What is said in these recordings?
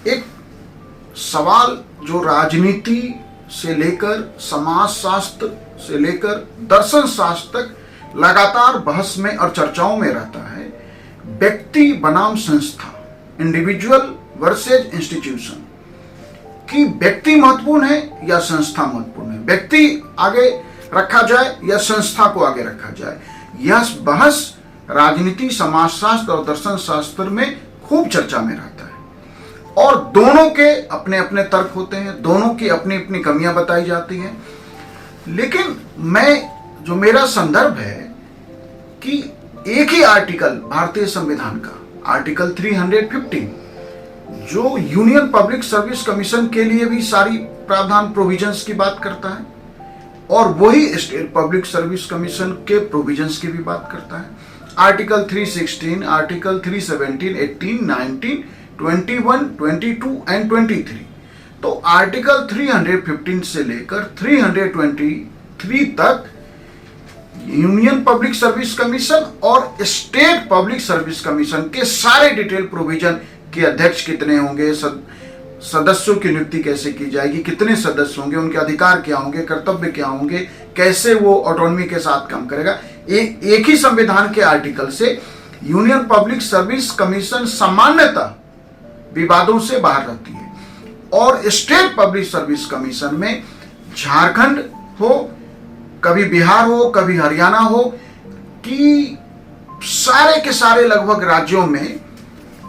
एक सवाल जो राजनीति से लेकर समाज शास्त्र से लेकर दर्शन शास्त्र तक लगातार बहस में और चर्चाओं में रहता है, व्यक्ति बनाम संस्था, इंडिविजुअल वर्सेज इंस्टीट्यूशन, कि व्यक्ति महत्वपूर्ण है या संस्था महत्वपूर्ण है, व्यक्ति आगे रखा जाए या संस्था को आगे रखा जाए। यह बहस राजनीति, समाजशास्त्र और दर्शन शास्त्र में खूब चर्चा में रहता है और दोनों के अपने अपने तर्क होते हैं, दोनों की अपनी अपनी कमियां बताई जाती हैं। लेकिन जो मेरा संदर्भ है कि एक ही आर्टिकल भारतीय संविधान का, आर्टिकल 315, जो यूनियन पब्लिक सर्विस कमीशन के लिए भी सारी प्रावधान प्रोविजंस की बात करता है और वही स्टेट पब्लिक सर्विस कमीशन के प्रोविजंस की भी बात करता है। Article 316, article 317, 18, 19, 21, 22 and 23। तो आर्टिकल 315 से लेकर 323 तक यूनियन पब्लिक सर्विस कमीशन और स्टेट पब्लिक सर्विस कमीशन के सारे डिटेल प्रोविजन कि अध्यक्ष कितने होंगे, सदस्यों की नियुक्ति कैसे की जाएगी, कितने सदस्य होंगे, उनके अधिकार क्या होंगे, कर्तव्य क्या होंगे, कैसे वो ऑटोनॉमी के साथ काम करेगा। एक ही संविधान के आर्टिकल से यूनियन पब्लिक सर्विस कमीशन सामान्यतः विवादों से बाहर रहती है और स्टेट पब्लिक सर्विस कमीशन में झारखंड हो, कभी बिहार हो, कभी हरियाणा हो, कि सारे के सारे लगभग राज्यों में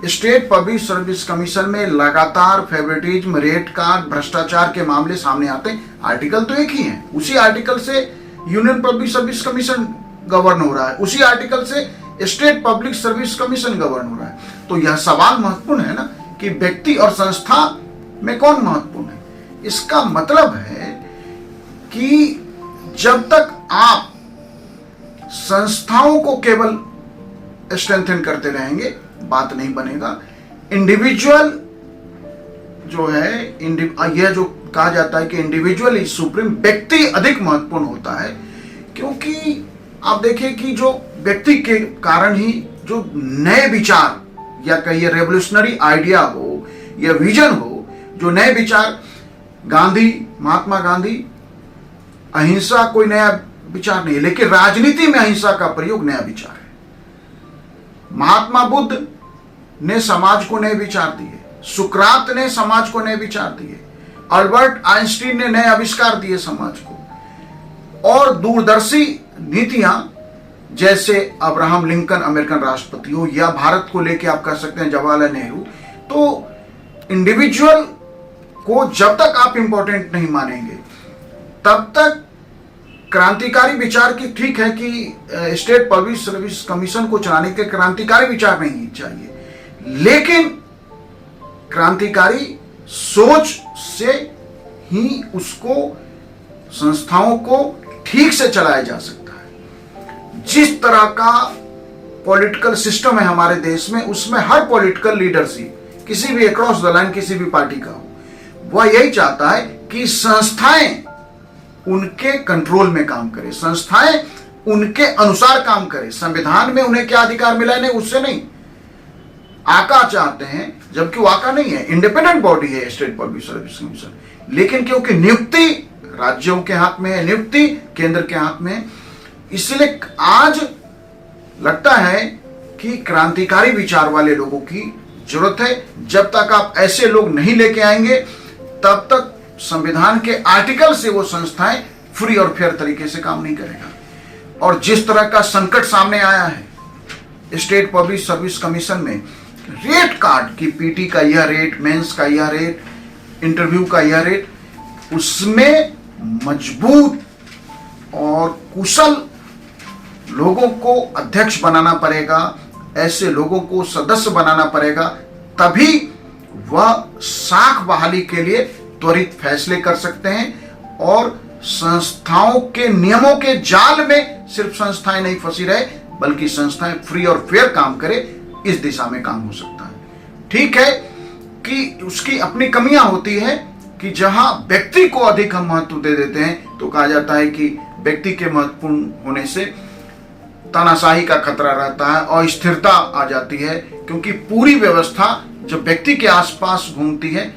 स्टेट पब्लिक सर्विस कमीशन में लगातार फेवरेटिज्म, रेट कार्ड, भ्रष्टाचार के मामले सामने आते हैं। आर्टिकल तो एक ही है, उसी आर्टिकल से union public service commission govern हो रहा है, उसी आर्टिकल से state public service commission govern हो रहा है। तो यह सवाल महत्वपूर्ण है ना कि व्यक्ति और संस्था में कौन महत्वपूर्ण है। इसका मतलब है कि जब तक आप संस्थाओं को केवल स्ट्रेंथन करते रहेंगे बात नहीं बनेगा। इंडिविजुअल जो है, यह जो कहा जाता है कि इंडिविजुअल इज सुप्रीम, व्यक्ति अधिक महत्वपूर्ण होता है, क्योंकि आप देखिए कि जो व्यक्ति के कारण ही जो नए विचार या कहिए रेवोल्यूशनरी आइडिया हो या विजन हो, जो नए विचार, महात्मा गांधी, अहिंसा कोई नया विचार नहीं है, लेकिन राजनीति में अहिंसा का प्रयोग नया विचार है। महात्मा बुद्ध ने समाज को नए विचार दिए, सुकरात ने समाज को नए विचार दिए, अल्बर्ट आइंस्टीन ने नए आविष्कार दिए समाज को, और दूरदर्शी नीतियां जैसे अब्राहम लिंकन अमेरिकन राष्ट्रपति हो या भारत को लेके आप कह सकते हैं जवाहरलाल नेहरू। तो इंडिविजुअल को जब तक आप इंपॉर्टेंट नहीं मानेंगे तब तक क्रांतिकारी विचार की, ठीक है कि स्टेट पब्लिक सर्विस कमीशन को चलाने के क्रांतिकारी विचार नहीं चाहिए, लेकिन क्रांतिकारी सोच से ही उसको, संस्थाओं को ठीक से चलाया जा सकता है। जिस तरह का पॉलिटिकल सिस्टम है हमारे देश में, उसमें हर पॉलिटिकल लीडरशिप किसी भी अक्रॉस द लाइन किसी भी पार्टी का हो, वह यही चाहता है कि संस्थाएं उनके कंट्रोल में काम करे, संस्थाएं उनके अनुसार काम करे। संविधान में उन्हें क्या अधिकार मिला है, नहीं, उससे नहीं। आका चाहते हैं, जबकि वो आका नहीं है, इंडिपेंडेंट बॉडी है स्टेट पब्लिक सर्विस कमीशन, लेकिन क्योंकि नियुक्ति राज्यों के हाथ में है, नियुक्ति केंद्र के हाथ में है, इसलिए आज लगता है कि क्रांतिकारी विचार वाले लोगों की जरूरत है। जब तक आप ऐसे लोग नहीं लेके आएंगे तब तक संविधान के आर्टिकल से वो संस्थाएं फ्री और फेयर तरीके से काम नहीं करेगा। और जिस तरह का संकट सामने आया है स्टेट पब्लिक सर्विस कमीशन में, रेट कार्ड की पीटी का यह रेट, मेंस का यह रेट, इंटरव्यू का यह रेट, उसमें मजबूत और कुशल लोगों को अध्यक्ष बनाना पड़ेगा, ऐसे लोगों को सदस्य बनाना पड़ेगा, तभी वह साख बहाली के लिए त्वरित फैसले कर सकते हैं और संस्थाओं के नियमों के जाल में सिर्फ संस्थाएं नहीं फंसी रहे, बल्कि संस्थाएं फ्री और फेयर काम करे, इस दिशा में काम हो सकता है। ठीक है कि उसकी अपनी कमियां होती है कि जहां व्यक्ति को अधिक हम महत्व दे देते हैं तो कहा जाता है कि व्यक्ति के महत्वपूर्ण होने से तानाशाही का खतरा रहता है, अस्थिरता आ जाती है, क्योंकि पूरी व्यवस्था जब व्यक्ति के आसपास घूमती है,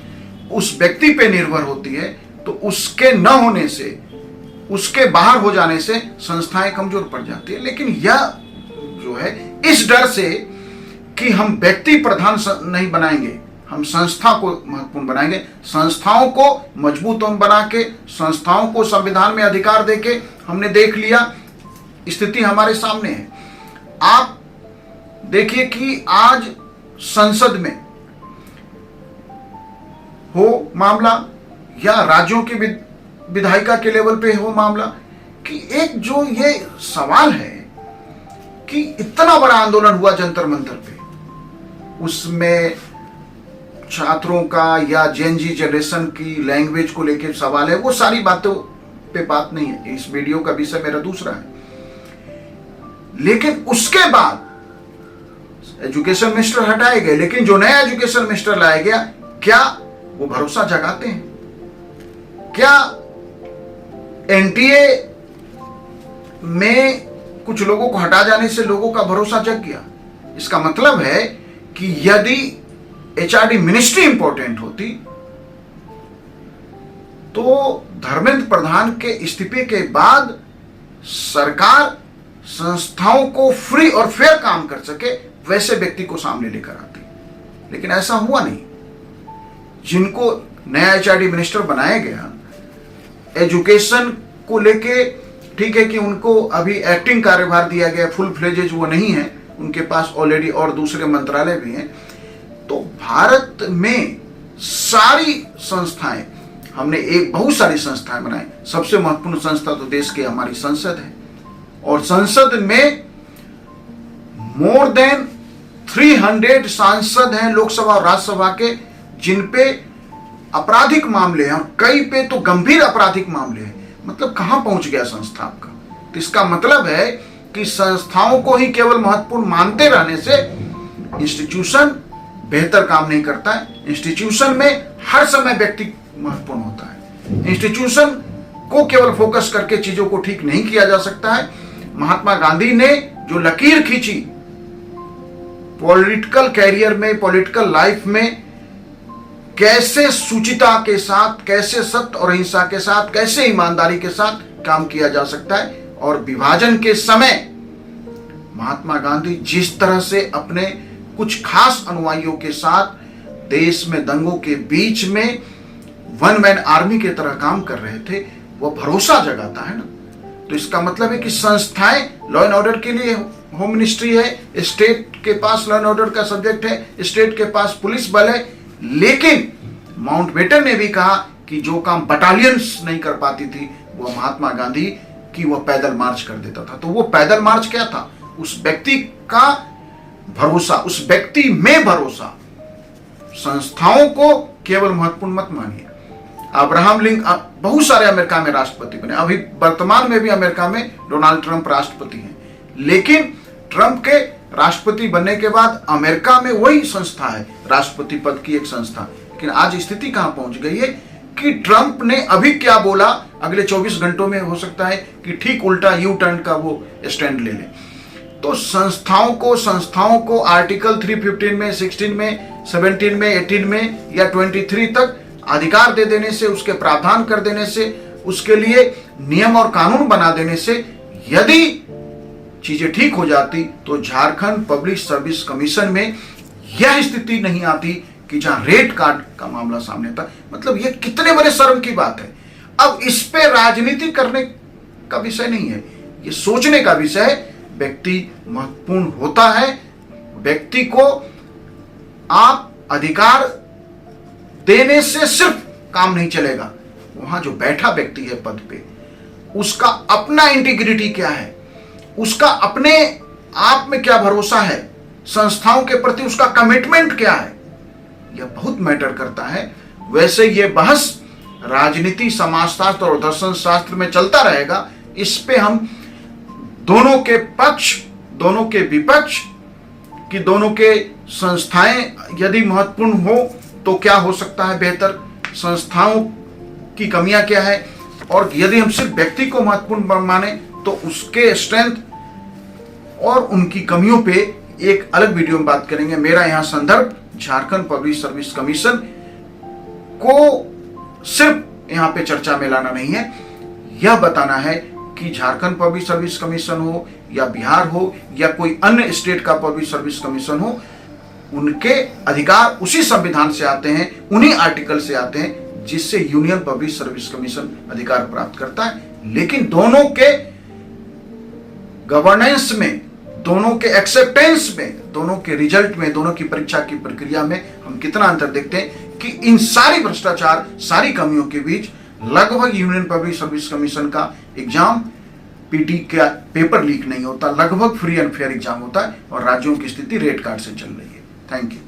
उस व्यक्ति पे निर्भर होती है, तो उसके न होने से, उसके बाहर हो जाने से संस्थाएं कमजोर पड़ जाती है। लेकिन यह जो है, इस डर से कि हम व्यक्ति प्रधान नहीं बनाएंगे, हम संस्था को महत्वपूर्ण बनाएंगे, संस्थाओं को मजबूत बना के, संस्थाओं को संविधान में अधिकार देके, हमने देख लिया, स्थिति हमारे सामने है। आप देखिए कि आज संसद में हो मामला या राज्यों की विधायिका के लेवल पे हो मामला, कि एक जो ये सवाल है कि इतना बड़ा आंदोलन हुआ जंतर मंतर पे, उसमें छात्रों का या जेन जी जनरेशन की लैंग्वेज को लेकर सवाल है, वो सारी बातों पे बात नहीं है, इस वीडियो का विषय मेरा दूसरा है। लेकिन उसके बाद एजुकेशन मिनिस्टर हटाए गए, लेकिन जो नया एजुकेशन मिनिस्टर लाया गया, क्या वो भरोसा जगाते हैं? क्या एनटीए में कुछ लोगों को हटा जाने से लोगों का भरोसा जग गया? इसका मतलब है कि यदि एचआरडी मिनिस्ट्री इंपॉर्टेंट होती तो धर्मेंद्र प्रधान के इस्तीफे के बाद सरकार संस्थाओं को फ्री और फेयर काम कर सके वैसे व्यक्ति को सामने लेकर आती, लेकिन ऐसा हुआ नहीं। जिनको नया एचआरडी मिनिस्टर बनाया गया, एजुकेशन को लेके ठीक है कि उनको अभी एक्टिंग कार्यभार दिया गया, फुल फ्लेजेज वो नहीं है, उनके पास ऑलरेडी और दूसरे मंत्रालय भी हैं। तो भारत में सारी संस्थाएं, हमने एक बहुत सारी संस्थाएं बनाई, सबसे महत्वपूर्ण संस्था तो देश की हमारी संसद है, और संसद में मोर देन 300 सांसद हैं लोकसभा और राज्यसभा के, जिन पे आपराधिक मामले हैं और कई पे तो गंभीर आपराधिक मामले हैं। मतलब कहां पहुंच गया संस्था आपका? तो इसका मतलब है कि संस्थाओं को ही केवल महत्वपूर्ण मानते रहने से इंस्टीट्यूशन बेहतर काम नहीं करता है। इंस्टीट्यूशन में हर समय व्यक्ति महत्वपूर्ण होता है। इंस्टीट्यूशन को केवल फोकस करके चीजों को ठीक नहीं किया जा सकता है। महात्मा गांधी ने जो लकीर खींची पॉलिटिकल कैरियर में, पॉलिटिकल लाइफ में, कैसे शुचिता के साथ, कैसे सत्य और अहिंसा के साथ, कैसे ईमानदारी के साथ काम किया जा सकता है। और विभाजन के समय महात्मा गांधी जिस तरह से अपने कुछ खास अनुयायियों के साथ देश में दंगों के बीच में वन मैन आर्मी की तरह काम कर रहे थे, वो भरोसा जगाता है ना। तो इसका मतलब है कि संस्थाएं लॉ एंड ऑर्डर के लिए, होम मिनिस्ट्री है, स्टेट के पास लॉ एंड ऑर्डर का सब्जेक्ट है, स्टेट के पास पुलिस बल है, लेकिन माउंटबेटन ने भी कहा कि जो काम बटालियंस नहीं कर पाती थी वो महात्मा गांधी की वो पैदल मार्च कर देता था। तो वो पैदल मार्च क्या था? उस व्यक्ति का भरोसा, उस व्यक्ति में भरोसा। संस्थाओं को केवल महत्वपूर्ण मत मानिए। अब्राहम लिंकन बहुत सारे अमेरिका में राष्ट्रपति बने, अभी वर्तमान में भी अमेरिका में डोनाल्ड ट्रंप राष्ट्रपति हैं, लेकिन ट्रंप के राष्ट्रपति बनने के बाद अमेरिका में वही संस्था है, राष्ट्रपति पद की एक संस्था। लेकिन आज स्थिति कहां पहुंच गई है कि ट्रंप ने अभी क्या बोला, अगले 24 घंटों में हो सकता है कि ठीक उल्टा यू टर्न का वो स्टैंड ले ले। तो संस्थाओं को आर्टिकल 315 में, 16 में, 17 में, 18 में या 23 तक अधिकार दे देने से, उसके प्रावधान कर देने से, उसके लिए नियम और कानून बना देने से यदि चीजें ठीक हो जाती तो झारखंड पब्लिक सर्विस कमीशन में यह स्थिति नहीं आती कि जहां रेड कार्ड का मामला सामने था। मतलब यह कितने बड़े शर्म की बात है। अब इस पे राजनीति करने का विषय नहीं है, ये सोचने का विषय है। व्यक्ति महत्वपूर्ण होता है, व्यक्ति को आप अधिकार देने से सिर्फ काम नहीं चलेगा। वहां जो बैठा व्यक्ति है पद पे, उसका अपना इंटीग्रिटी क्या है, उसका अपने आप में क्या भरोसा है, संस्थाओं के प्रति उसका कमिटमेंट क्या है, यह बहुत मैटर करता है। वैसे यह बहस राजनीति, समाजशास्त्र और दर्शन शास्त्र में चलता रहेगा। इस पे हम दोनों के पक्ष, दोनों के विपक्ष कि दोनों के संस्थाएं यदि महत्वपूर्ण हो तो क्या हो सकता है बेहतर, संस्थाओं की कमियां क्या है, और यदि हम सिर्फ व्यक्ति को महत्वपूर्ण माने तो उसके स्ट्रेंथ और उनकी कमियों पे एक अलग वीडियो में बात करेंगे। मेरा यहाँ संदर्भ झारखंड पब्लिक सर्विस कमीशन को सिर्फ यहाँ पे चर्चा में लाना नहीं है, यह बताना है कि झारखंड पब्लिक सर्विस कमीशन हो या बिहार हो या कोई अन्य स्टेट का पब्लिक सर्विस कमीशन हो, उनके अधिकार उसी संविधान से आते हैं, उन्हीं आर्टिकल से आते हैं जिससे यूनियन पब्लिक सर्विस कमीशन अधिकार प्राप्त करता है। लेकिन दोनों के गवर्नेंस में, दोनों के एक्सेप्टेंस में, दोनों के रिजल्ट में, दोनों की परीक्षा की प्रक्रिया में हम कितना अंतर देखते हैं कि इन सारी भ्रष्टाचार, सारी कमियों के बीच लगभग यूनियन पब्लिक सर्विस कमीशन का एग्जाम, पीटी का पेपर लीक नहीं होता, लगभग फ्री एंड फेयर एग्जाम होता है और राज्यों की स्थिति रेड कार्ड से चल रही है। Thank you.